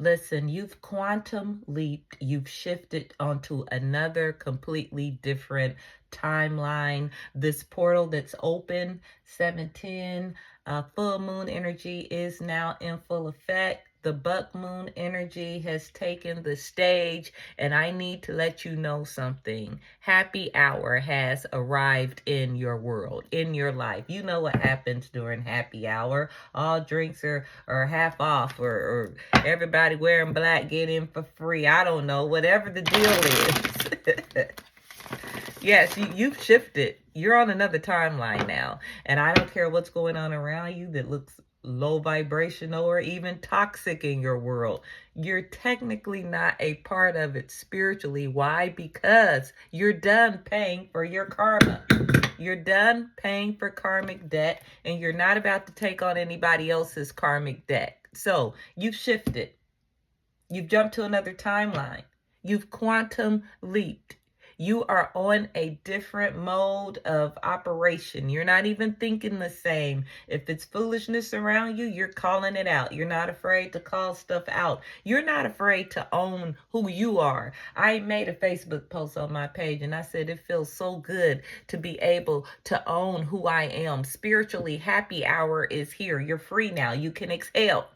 Listen, you've quantum leaped. You've shifted onto another completely different timeline. This portal that's open, 710, full moon energy is now in full effect. The buck moon energy has taken the stage, and I need to let you know something. Happy hour has arrived in your world, in your life. You know what happens during happy hour. All drinks are half off, or everybody wearing black get in for free. I don't know, whatever the deal is. Yes, you've shifted. You're on another timeline now. And I don't care what's going on around you that looks low vibrational or even toxic in your world. You're technically not a part of it spiritually. Why? Because you're done paying for your karma. You're done paying for karmic debt, and you're not about to take on anybody else's karmic debt. So you've shifted. You've jumped to another timeline. You've quantum leaped. You are on a different mode of operation. You're not even thinking the same. If it's foolishness around you, you're calling it out. You're not afraid to call stuff out. You're not afraid to own who you are. I made a Facebook post on my page and I said it feels so good to be able to own who I am. Spiritually, happy hour is here. You're free now. You can exhale.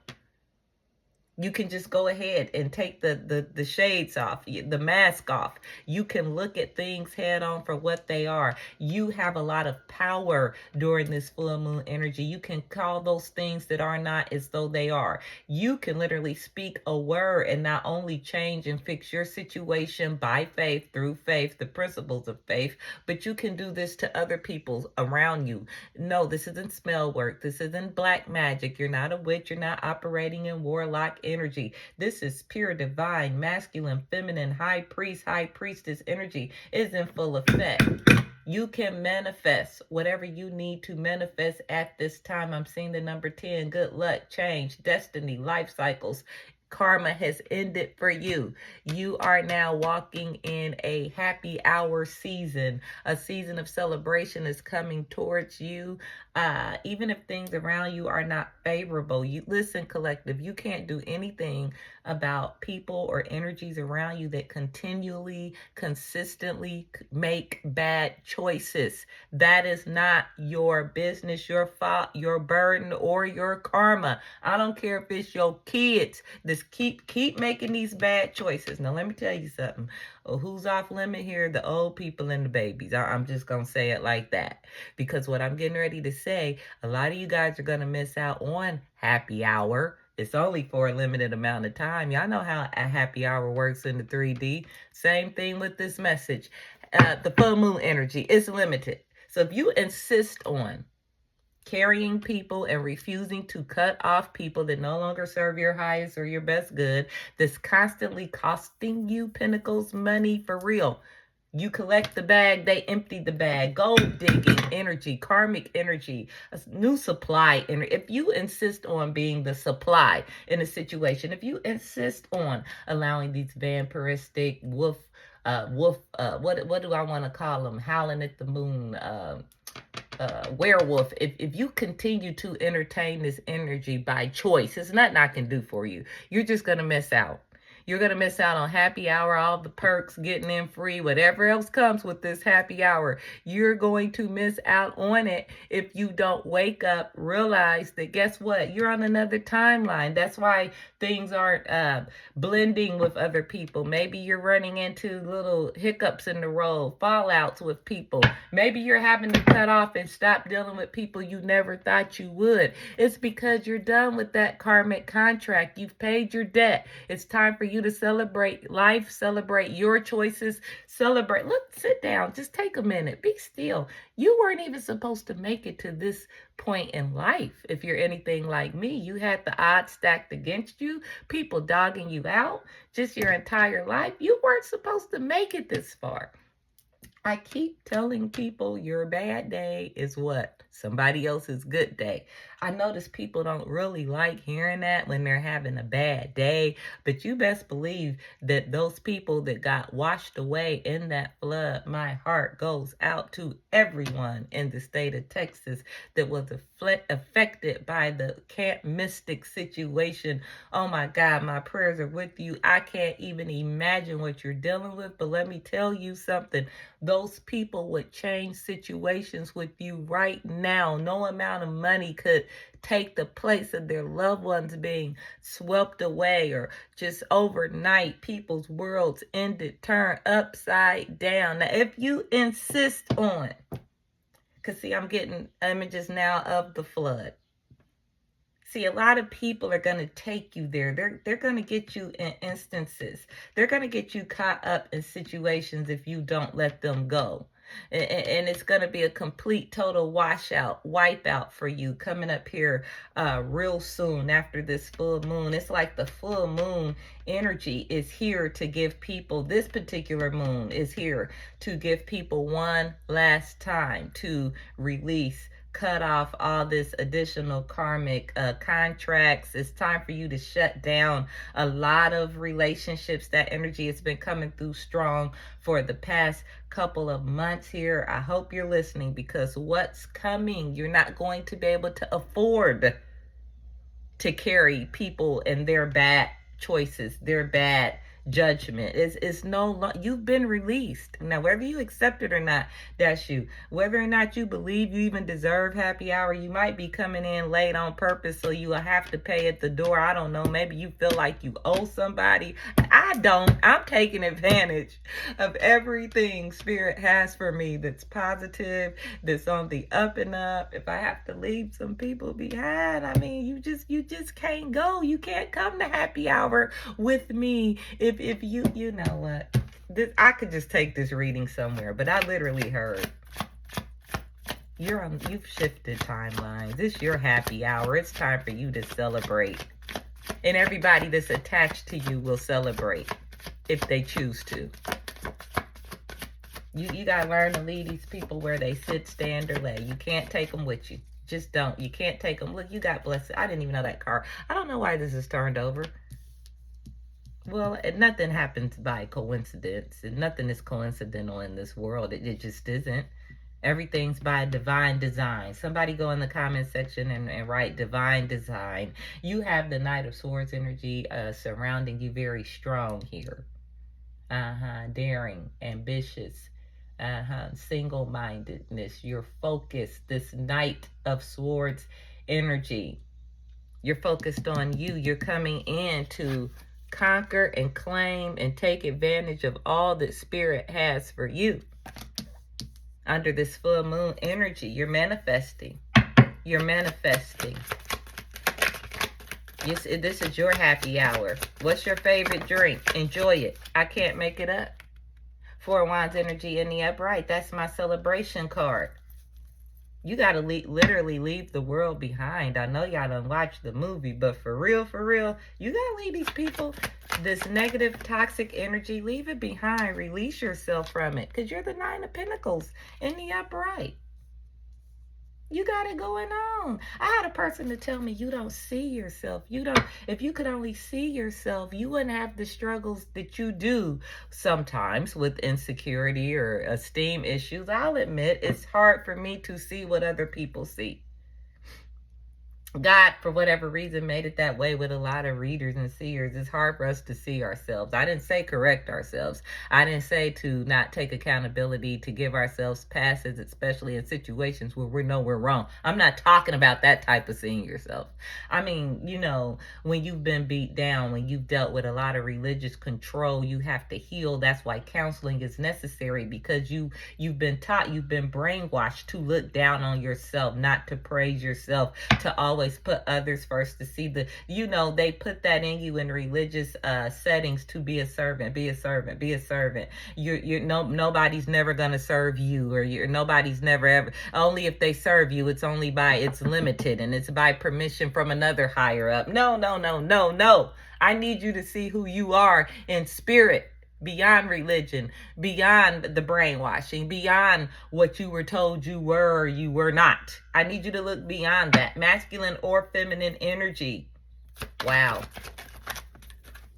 You can just go ahead and take the shades off, the mask off. You can look at things head on for what they are. You have a lot of power during this full moon energy. You can call those things that are not as though they are. You can literally speak a word and not only change and fix your situation by faith, through faith, the principles of faith, but you can do this to other people around you. No, this isn't spell work. This isn't black magic. You're not a witch. You're not operating in warlock energy. This is pure divine, masculine, feminine, high priest, high priestess energy is in full effect. You can manifest whatever you need to manifest at this time. I'm seeing the number 10, good luck, change, destiny, life cycles. Karma has ended for you. You are now walking in a happy hour season. A season of celebration is coming towards you. Even if things around you are not favorable, you listen, collective, you can't do anything about people or energies around you that continually, consistently make bad choices. That is not your business, your fault, your burden, or your karma. I don't care if it's your kids. Just keep making these bad choices. Now let me tell you something. Who's off limit here? The old people and the babies. I'm just gonna say it like that, because what I'm getting ready to say, a lot of you guys are gonna miss out on happy hour. It's only for a limited amount of time. Y'all know how a happy hour works in the 3D. Same thing with this message. The full moon energy is limited. So if you insist on carrying people and refusing to cut off people that no longer serve your highest or your best good, that's constantly costing you Pentacles money for real. You collect the bag, they empty the bag. Gold digging energy, karmic energy, a new supply energy. If you insist on being the supply in a situation, if you insist on allowing these vampiristic what do I want to call them? Howling at the moon, werewolf, if you continue to entertain this energy by choice, there's nothing I can do for you. You're just going to miss out. You're going to miss out on happy hour, all the perks, getting in free, whatever else comes with this happy hour. You're going to miss out on it if you don't wake up, realize that guess what? You're on another timeline. That's why things aren't blending with other people. Maybe you're running into little hiccups in the road, fallouts with people. Maybe you're having to cut off and stop dealing with people you never thought you would. It's because you're done with that karmic contract. You've paid your debt. It's time for you to celebrate life, celebrate your choices, celebrate. Look, sit down, just take a minute, be still. You weren't even supposed to make it to this point in life. If you're anything like me, you had the odds stacked against you, people dogging you out just your entire life. You weren't supposed to make it this far. I keep telling people your bad day is what? Somebody else's good day. I notice people don't really like hearing that when they're having a bad day, but you best believe that those people that got washed away in that flood, my heart goes out to everyone in the state of Texas that was affected by the camp mystic situation. Oh my God, my prayers are with you. I can't even imagine what you're dealing with, but let me tell you something. Those people would change situations with you right now. No amount of money could take the place of their loved ones being swept away, or just overnight people's worlds ended, turned upside down. Now, if you insist on, because see, I'm getting images now of the flood. See, a lot of people are going to take you there. They're going to get you in instances. They're going to get you caught up in situations if you don't let them go. And it's going to be a complete, total washout, wipeout for you coming up here real soon after this full moon. It's like the full moon energy is here to give people, this particular moon is here to give people one last time to release, cut off all this additional karmic contracts. It's time for you to shut down a lot of relationships. That energy has been coming through strong for the past couple of months here. I hope you're listening, because what's coming, you're not going to be able to afford to carry people and their bad choices, their bad judgment. It's no, you've been released. Now, whether you accept it or not, that's you. Whether or not you believe you even deserve happy hour, you might be coming in late on purpose, so you will have to pay at the door. I don't know. Maybe you feel like you owe somebody. I don't. I'm taking advantage of everything Spirit has for me that's positive, that's on the up and up. If I have to leave some people behind, I mean, you just can't go. You can't come to happy hour with me if you know what, this, I could just take this reading somewhere, but I literally heard you've shifted timelines. It's your happy hour. It's time for you to celebrate, and everybody that's attached to you will celebrate if they choose to. You gotta learn to leave these people where they sit, stand, or lay. You can't take them with you. Just don't. You can't take them. Look, you got blessed. I didn't even know that card. I don't know why this is turned over. Well, nothing happens by coincidence, and nothing is coincidental in this world. It just isn't. Everything's by divine design. Somebody go in the comment section and write divine design. You have the Knight of Swords energy surrounding you, very strong here. Daring, ambitious, single-mindedness. You're focused. This Knight of Swords energy. You're focused on you. You're coming in to conquer and claim and take advantage of all that Spirit has for you. Under this full moon energy, you're manifesting. You're manifesting. This is your happy hour. What's your favorite drink? Enjoy it. I can't make it up. Four of Wands energy in the upright. That's my celebration card. You got to literally leave the world behind. I know y'all done watched the movie, but for real, you got to leave these people, this negative, toxic energy, leave it behind. Release yourself from it, because you're the Nine of Pentacles in the upright. You got it going on. I had a person to tell me, you don't see yourself. If you could only see yourself, you wouldn't have the struggles that you do sometimes with insecurity or esteem issues. I'll admit it's hard for me to see what other people see. God, for whatever reason, made it that way with a lot of readers and seers. It's hard for us to see ourselves. I didn't say correct ourselves. I didn't say to not take accountability, to give ourselves passes, especially in situations where we know we're wrong. I'm not talking about that type of seeing yourself. I mean, you know, when you've been beat down, when you've dealt with a lot of religious control, you have to heal. That's why counseling is necessary, because you've been taught, you've been brainwashed to look down on yourself, not to praise yourself, to always put others first, to see the, you know, they put that in you in religious settings to be a servant, be a servant, be a servant. Nobody's never gonna serve you, or nobody's never ever, only if they serve you, it's only by, it's limited, and it's by permission from another higher up. No. I need you to see who you are in spirit. Beyond religion, beyond the brainwashing, beyond what you were told you were or you were not. I need you to look beyond that. Masculine or feminine energy. Wow.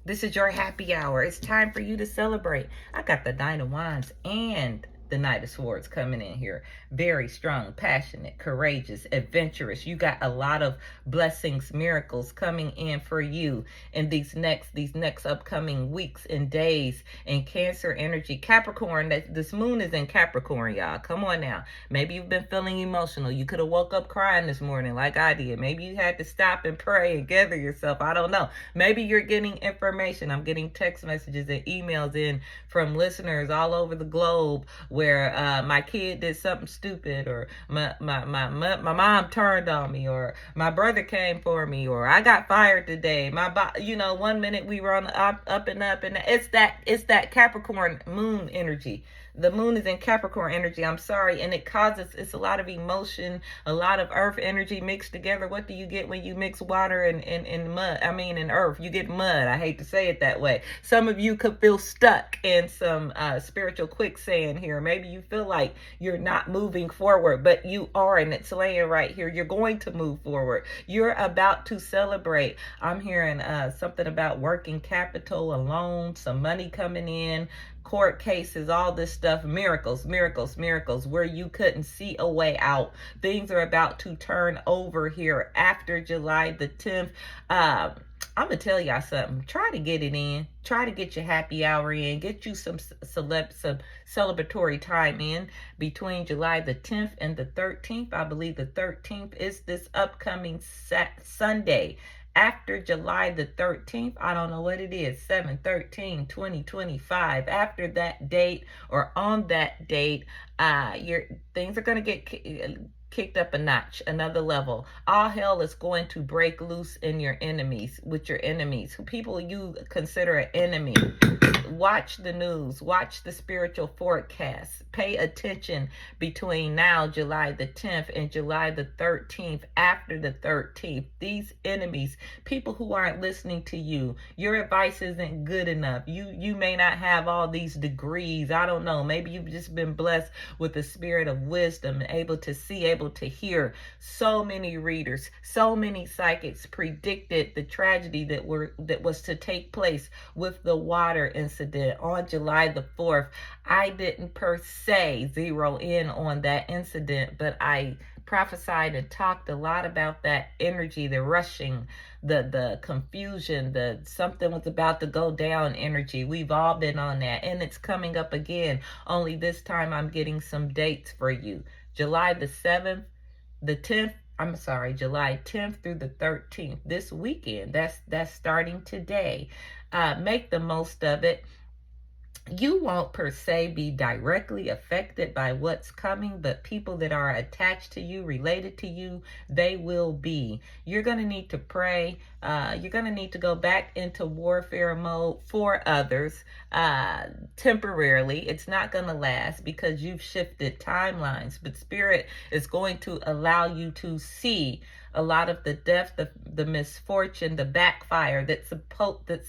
This is your happy hour. It's time for you to celebrate. I got the Nine of Wands and The Knight of Swords coming in here. Very strong, passionate, courageous, adventurous. You got a lot of blessings, miracles coming in for you in these next upcoming weeks and days. And Cancer energy, Capricorn, that this moon is in Capricorn, y'all. Come on now. Maybe you've been feeling emotional. You could have woke up crying this morning like I did. Maybe you had to stop and pray and gather yourself. I don't know. Maybe you're getting information. I'm getting text messages and emails in from listeners all over the globe where my kid did something stupid, or my mom turned on me, or my brother came for me, or I got fired today. One minute we were on the up and up, and it's that Capricorn moon energy. The moon is in Capricorn energy. I'm sorry. And it's a lot of emotion, a lot of earth energy mixed together. What do you get when you mix water and mud? And earth. You get mud. I hate to say it that way. Some of you could feel stuck in some spiritual quicksand here. Maybe you feel like you're not moving forward, but you are, and it's laying right here. You're going to move forward. You're about to celebrate. I'm hearing something about working capital, a loan, some money coming in, court cases, all this stuff, miracles, where you couldn't see a way out. Things are about to turn over here after July the 10th. I'm going to tell y'all something. Try to get it in. Try to get your happy hour in. Get you some celebratory time in between July the 10th and the 13th. I believe the 13th is this upcoming Sunday. After July the 13th, I don't know what it is, 7/13/2025. After that date or on that date, your things are going to get kicked up a notch, another level. All hell is going to break loose in your enemies, with your enemies, people you consider an enemy. Watch the news, watch the spiritual forecast. Pay attention between now, July the 10th, and July the 13th. After the 13th, these enemies, people who aren't listening to you, your advice isn't good enough. You may not have all these degrees. I don't know. Maybe you've just been blessed with the spirit of wisdom, able to see, able to hear. So many readers, so many psychics predicted the tragedy that was to take place with the water incident on July the 4th. I didn't per se zero in on that incident, but I prophesied and talked a lot about that energy, the rushing, the confusion, the something was about to go down energy. We've all been on that, and it's coming up again. Only this time I'm getting some dates for you. July the 7th, the 10th, July 10th through the 13th. This weekend, that's starting today. Make the most of it. You won't per se be directly affected by what's coming, but people that are attached to you, related to you, they will be. You're going to need to pray. You're going to need to go back into warfare mode for others temporarily. It's not going to last because you've shifted timelines, but Spirit is going to allow you to see a lot of the death, the misfortune, the backfire that's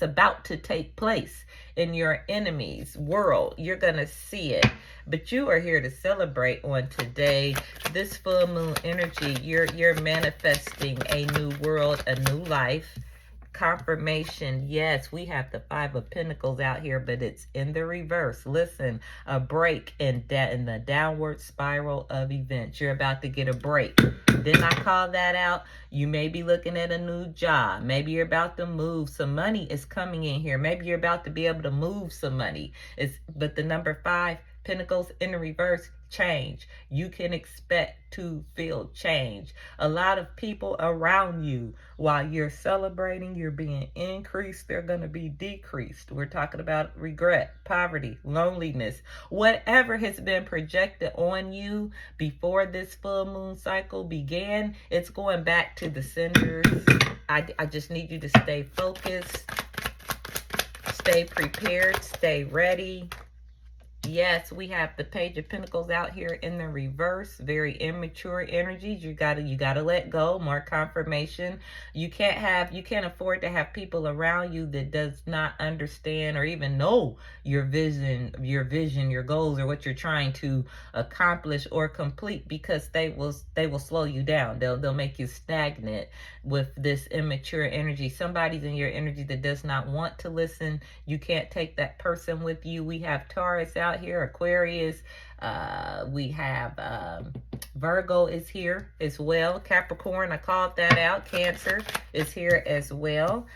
about to take place in your enemy's world. You're going to see it. But you are here to celebrate on today. This full moon energy, you're manifesting a new world, a new life. Confirmation, yes, we have the Five of Pentacles out here, but it's in the reverse. Listen, a break in the downward spiral of events. You're about to get a break. Didn't I call that out? You may be looking at a new job. Maybe you're about to move. Some money is coming in here. Maybe you're about to be able to move some money. But the number 5, Pentacles in the reverse, change. You can expect to feel change. A lot of people around you, while you're celebrating, you're being increased, they're going to be decreased. We're talking about regret, poverty, loneliness, whatever has been projected on you before this full moon cycle began, it's going back to the senders. I just need you to stay focused, stay prepared, stay ready. Yes, we have the Page of Pentacles out here in the reverse. Very immature energies. You gotta let go. More confirmation. You can't afford to have people around you that does not understand or even know your vision, your goals, or what you're trying to accomplish or complete, because they will slow you down. They'll make you stagnant with this immature energy. Somebody's in your energy that does not want to listen. You can't take that person with you. We have Taurus out here, Aquarius, We have Virgo is here as well. Capricorn, I called that out. Cancer is here as well.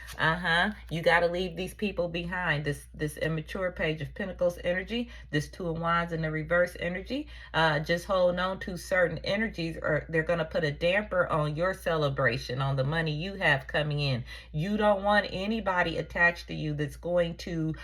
You got to leave these people behind. This immature Page of Pentacles energy, this Two of Wands in the reverse energy. Just hold on to certain energies, or they're going to put a damper on your celebration, on the money you have coming in. You don't want anybody attached to you that's going to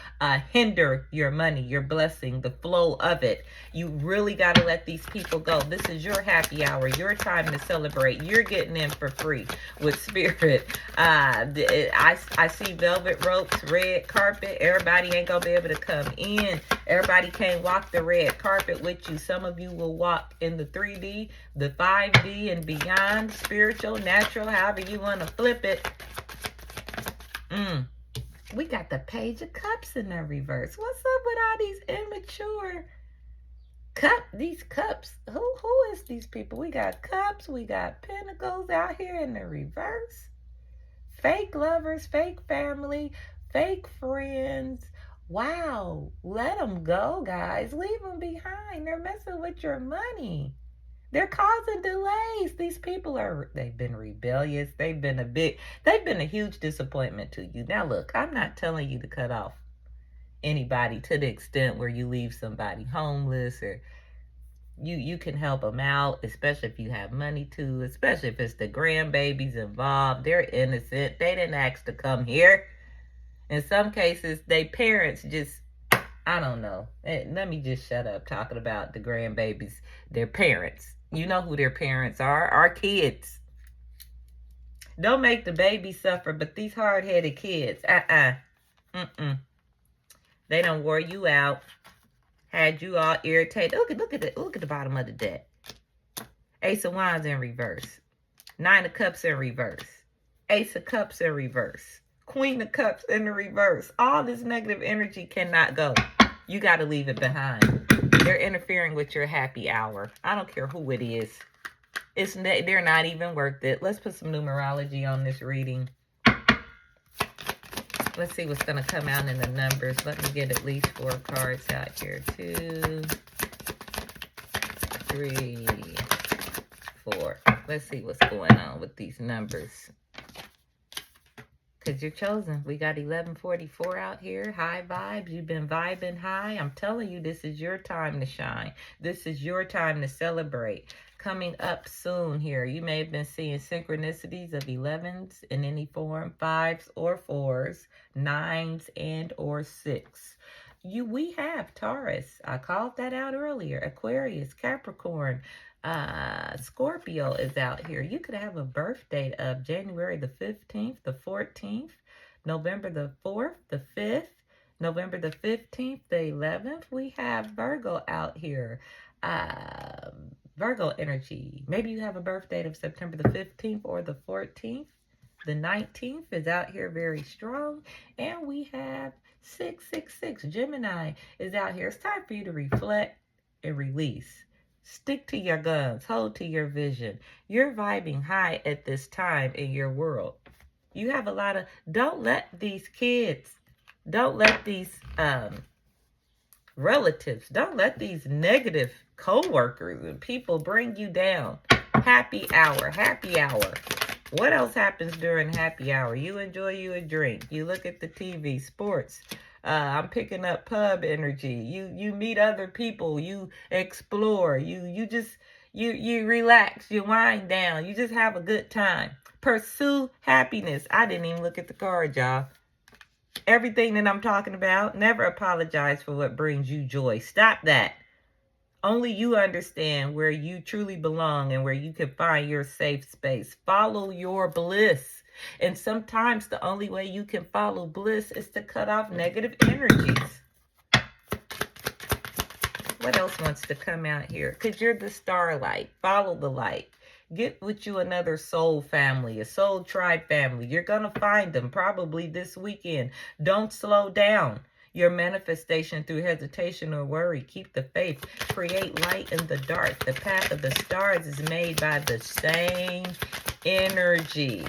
hinder your money, your blessing, the flow of it. You really got to let these people go. This is your happy hour, your time to celebrate. You're getting in for free with Spirit. I see velvet ropes, red carpet. Everybody ain't going to be able to come in. Everybody can't walk the red carpet with you. Some of you will walk in the 3D, the 5D, and beyond, spiritual, natural, however you want to flip it. We got the Page of Cups in the reverse. What's up with all these immature these cups? Who is these people? We got cups, we got pentacles out here in the reverse. Fake lovers, fake family, fake friends. Wow, let them go, guys. Leave them behind. They're messing with your money. They're causing delays. These people they've been rebellious. They've been a huge disappointment to you. Now look, I'm not telling you to cut off anybody to the extent where you leave somebody homeless, or you can help them out, especially if you have money to, especially if it's the grandbabies involved. They're innocent. They didn't ask to come here. In some cases, they parents just, I don't know. Let me just shut up talking about the grandbabies. Their parents. You know who their parents are. Our kids. Don't make the baby suffer, but these hard-headed kids, they don't wore you out. Had you all irritated. Look at the bottom of the deck. Ace of Wands in reverse. Nine of Cups in reverse. Ace of Cups in reverse. Queen of Cups in the reverse. All this negative energy cannot go. You got to leave it behind. They're interfering with your happy hour. I don't care who it is. They're not even worth it. Let's put some numerology on this reading. Let's see what's going to come out in the numbers. Let me get at least 4 cards out here. 2, 3, 4. Let's see what's going on with these numbers. Because you're chosen. We got 1144 out here. High vibes. You've been vibing high. I'm telling you, this is your time to shine. This is your time to celebrate. Coming up soon here, you may have been seeing synchronicities of 11s in any form, 5s or 4s, 9s and or 6. We have Taurus. I called that out earlier. Aquarius, Capricorn, Scorpio is out here. You could have a birth date of January the 15th, the 14th, November the 4th, the 5th, November the 15th, the 11th. We have Virgo out here. Virgo energy. Maybe you have a birth date of September the 15th or the 14th. The 19th is out here very strong. And we have 666. Gemini is out here. It's time for you to reflect and release. Stick to your guns. Hold to your vision. You're vibing high at this time in your world. You have a lot of... Don't let these kids... Don't let these relatives... Don't let these negative co-workers and people bring you down. Happy hour. Happy hour. What else happens during happy hour? You enjoy you a drink. You look at the TV, sports. I'm picking up pub energy. You meet other people. You explore. You relax. You wind down. You just have a good time. Pursue happiness. I didn't even look at the card, y'all. Everything that I'm talking about, never apologize for what brings you joy. Stop that. Only you understand where you truly belong and where you can find your safe space. Follow your bliss. And sometimes the only way you can follow bliss is to cut off negative energies. What else wants to come out here? Because you're the starlight. Follow the light. Get with you another soul family, a soul tribe family. You're going to find them probably this weekend. Don't slow down your manifestation through hesitation or worry. Keep the faith. Create light in the dark. The path of the stars is made by the same energy.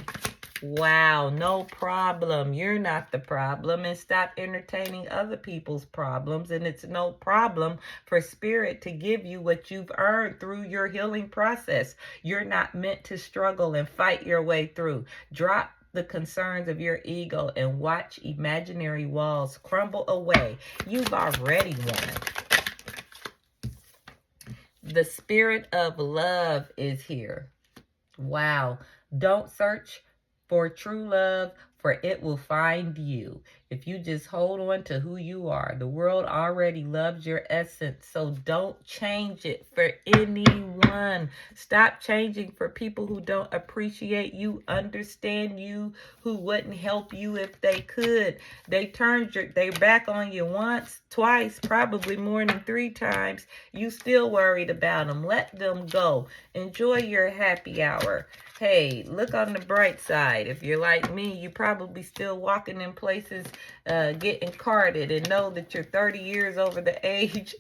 Wow, no problem. You're not the problem. And stop entertaining other people's problems. And it's no problem for spirit to give you what you've earned through your healing process. You're not meant to struggle and fight your way through. Drop the concerns of your ego and watch imaginary walls crumble away. You've already won. The spirit of love is here. Wow. Don't search for true love, for it will find you. If you just hold on to who you are, the world already loves your essence. So don't change it for anyone. Stop changing for people who don't appreciate you, understand you, who wouldn't help you if they could. They turned their back on you once, twice, probably more than 3 times. You still worried about them. Let them go. Enjoy your happy hour. Hey, look on the bright side. If you're like me, you're probably still walking in places, getting carded, and know that you're 30 years over the age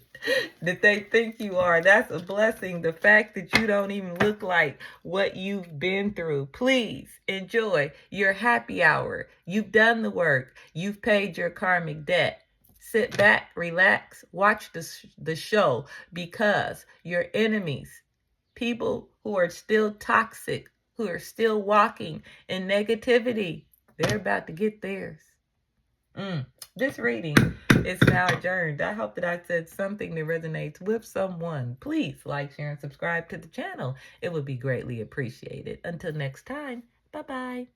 that they think you are. That's a blessing. The fact that you don't even look like what you've been through. Please enjoy your happy hour. You've done the work. You've paid your karmic debt. Sit back, relax, watch the show, because your enemies, people who are still toxic, who are still walking in negativity, they're about to get theirs. This reading is now adjourned. I hope that I said something that resonates with someone. Please like, share, and subscribe to the channel. It would be greatly appreciated. Until next time, bye-bye.